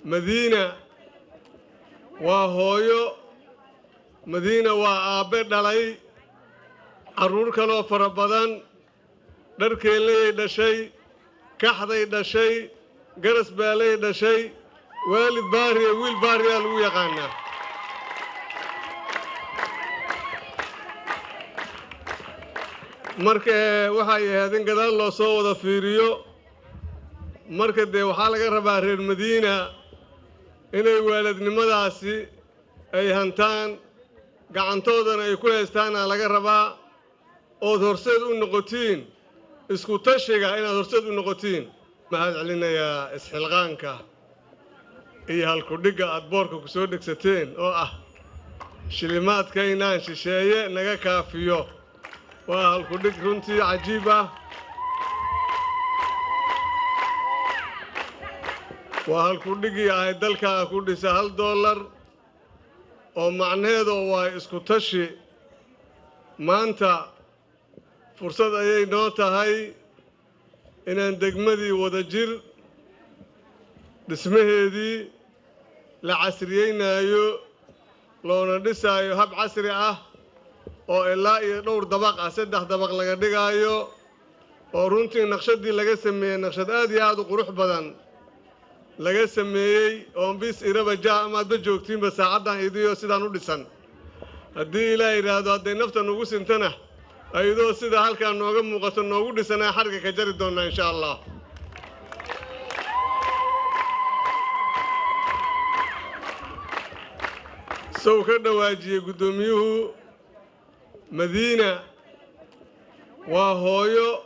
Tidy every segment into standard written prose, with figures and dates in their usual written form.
مدينة وهويو مدينة وآبي دلي عرور كلو فربضان دركيلي دشي كحضي دشي قرس بالي دشي والد باري ويل باري الو يقانا marka waxa ay ahaydeen gadaal loo soo wada fiiriyo marka de waxa laga rabaa reer Madiina inay waalidnimadaasi ay hantaan gacantoodana ay ku haystaan laga rabaa oo horseed u noqotiin isku tashiga inaad horseed u noqotiin maxaad celinayaa isxilqaanka iyo halku dhiga aad boorka ku soo dhigsateen oo ah shilimaadka inaan shisheeye naga kaafiyo halku dhig runtii cajiib ah halku dhigi ay dalka ku dhisa $1 oo macnaheedu waa isku tashi maanta fursad ayay noo tahay inaan degmadii wada jir dhismaheedii la casriyeynayo loona dhisaayo hab casri ah oo ilaa iyo dhowr dabaq ah 3 dabaq laga dhigayo oo runtii naqshadii laga sameeyay naqshad aad iyo aad u qurux badan laga sameeyay oo bis iraba jaama dad joogtiin ba saacadan idiyo sidaan u dhisan hadii ilaahay raado haday nafta nagu sintana ayadoo sida halka nooga muuqato noogu dhisanaa xarga ka jari doona insha Allah soo ka dhawaajiye gudoomiyuhu مدينة وهويو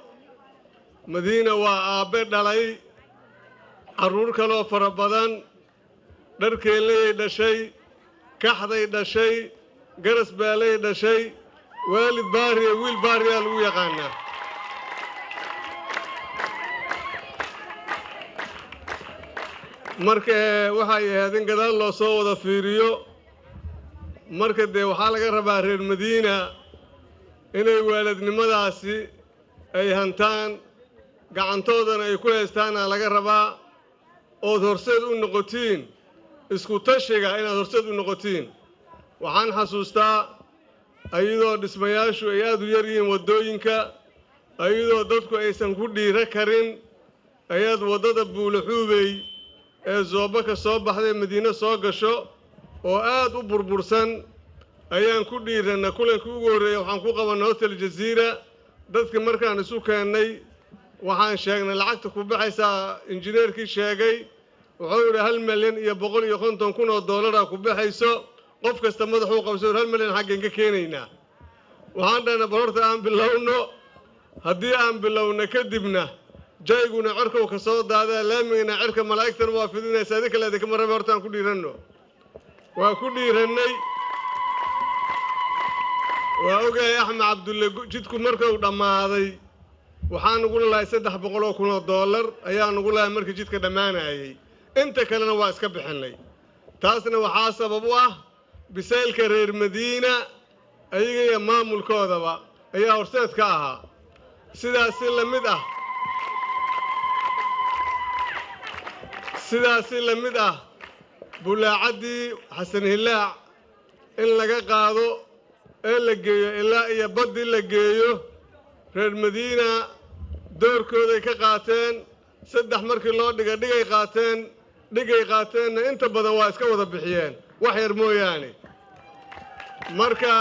مدينة وآبي دلي عرور كلو فربضان دركيلي دشي كحضي دشي قرس بالي دشي والد باري ويل باري الو يقانا marka waxa ay ahaydeen gadaal loo soo wada fiiriyo marka de waxa laga rabaa reer Madiina inay waalidnimadaasi ay hantaan gacantoodana ay ku haystaan laga rabaa oo horseed u noqotiin isku tashiga inaad horseed u noqotiin waxaan xasuustaa ayadoo dhismayaashu ay aad u yar yihiin wadooyinka ayadoo dadku aysan ku dhiira karin ayad wadada buulaxuubay ee Zooba ka soo baxday Madiina soo gasho oo aad u burbursan ayaan ku dhiirana kulankii ugu horeeyay waxaan ku qabanay hotel Jazeera dadka markaan isu keenay waxaan sheegnay lacagta ku baxaysa injineerkii sheegay wuxuu yiri $1 milyan iyo $150,000 ku baxayso qof kasta madaxuu qabso $1 milyan xaqeen ka keenayna waxaan dhana barorta aan bilowno hadii aan bilowna kadibna jayguna cirka ka soo daadaa laamigna cirka malaa'igtan waa fidinaysa adika leedahay kama rabo hortaan ku dhiirano waa ku dhiiranay waa ogahay Axmed Cabdulle jidku markuu dhamaaday waxaan ugu lahayd $300,000 ayaan ugu lahayd markii jidka dhamaanayay inta kalena waa iska bixinay taasna waxa sabab u ah bisaylka reer Madiina ayaga iyo maamulkoodaba ayaa horseed ka ahaa sidaas la mid ah bulaacadii Xasan Hilaac in laga qaado ee la geeyo ilaa iyo badii la geeyo reer Madiina doorkooda ka qaateen 3 markii loo dhigay qaateen inta badan waa iska wada bixiyeen wax yar mooyaane marka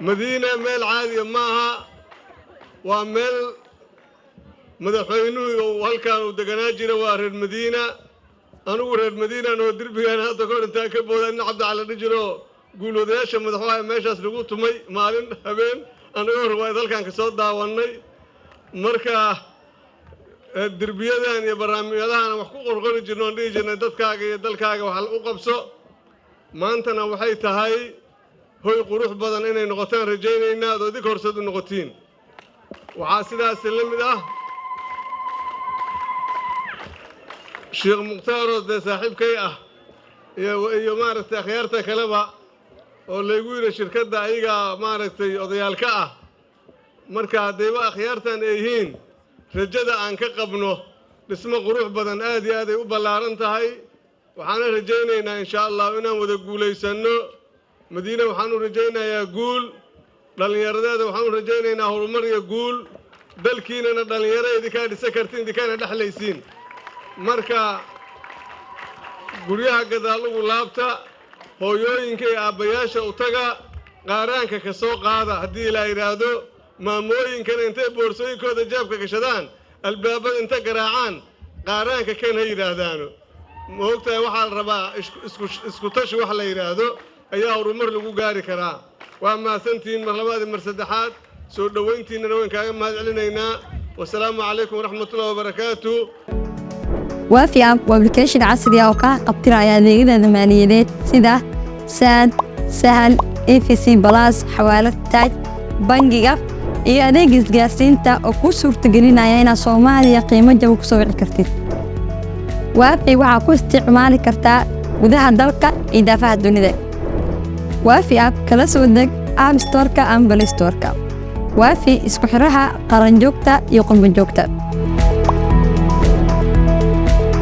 Madiina meel caadi maaha waa meel madaxweynuhu halkaan uu deganaa jiray waa reer Madiina anigu reer Madiina oo dirbigan hadda ka inta ka boodan Cabdi Cali Dhijiro guuloodayaasha madaxweynaha meeshaas lagu tumay maalin habeen anagoo ruwaayad halkaan ka soo daawanay marka dirbiyadan iyo barnaamijyadahan wax ku qorqori jirnay oo dhigi jirnay dadkaaga iyo dalkaaga wax u qabso maantana waxay tahay hoy qurux badan inay noqotaan rajaynayna oo dib horseed u noqotiin waxa sidaas la mid ah Sheekh Muqtaar oo saaxiibkay ah iyo maaragtay khiyaarta kaleba oo leegu yiri shirkadda ayaga maaragtay odayaalka marka hadayba khiyaartan ay yihiin rajada aan ka qabno dhismo qurux badan aad iyo aad ay u ballaaran tahay waxaan rajaynaynaa insha Allah inaan wada guuleysano Madiina waxaan u rajaynayaa guul dhalinyaradeeda waxaan u rajaynaynaa horumar iyo guul dalkiinana dhalinyarada ka dhisa kartiin idinkaana dhaxlaysiin marka guryaha gadaal ugu laabta hooyooyinka iyo aabbayaasha u taga qaaraanka ka soo qaada haddii la yiraahdo maamooyinkana intay boorsooyinkooda jaabka gashadaan albaabada inta garaacaan qaaraanka kan ha yiraahdaan moogtahay waxaa la rabaa isku tashi wax la yiraahdo ayaa horumar lagu gaari karaa waa maasantiin mar labaad mar saddexaad soo dhaweyntiina waan kaaga mahad celinaynaa wassalaamu calaykum waraxmatullaahi wabarakaatuh وافي أب وابلكيشن عصري أو قابتر عيادية ماليات سida ساد سهل EFC بلاس حوالات تاج بنجيغا iyo adeeg isgaarsiinta oo ku suurtagelinaya in Soomaaliya qiimo jaban ku soo wici kartid waafi waxa ku isticmaali kartaa gudaha dalka iyo daafaha dunida waafi app kala soo deg App Store-ka ama Play Store-ka waafi isku xiraha qaran joogta iyo qolmo joogta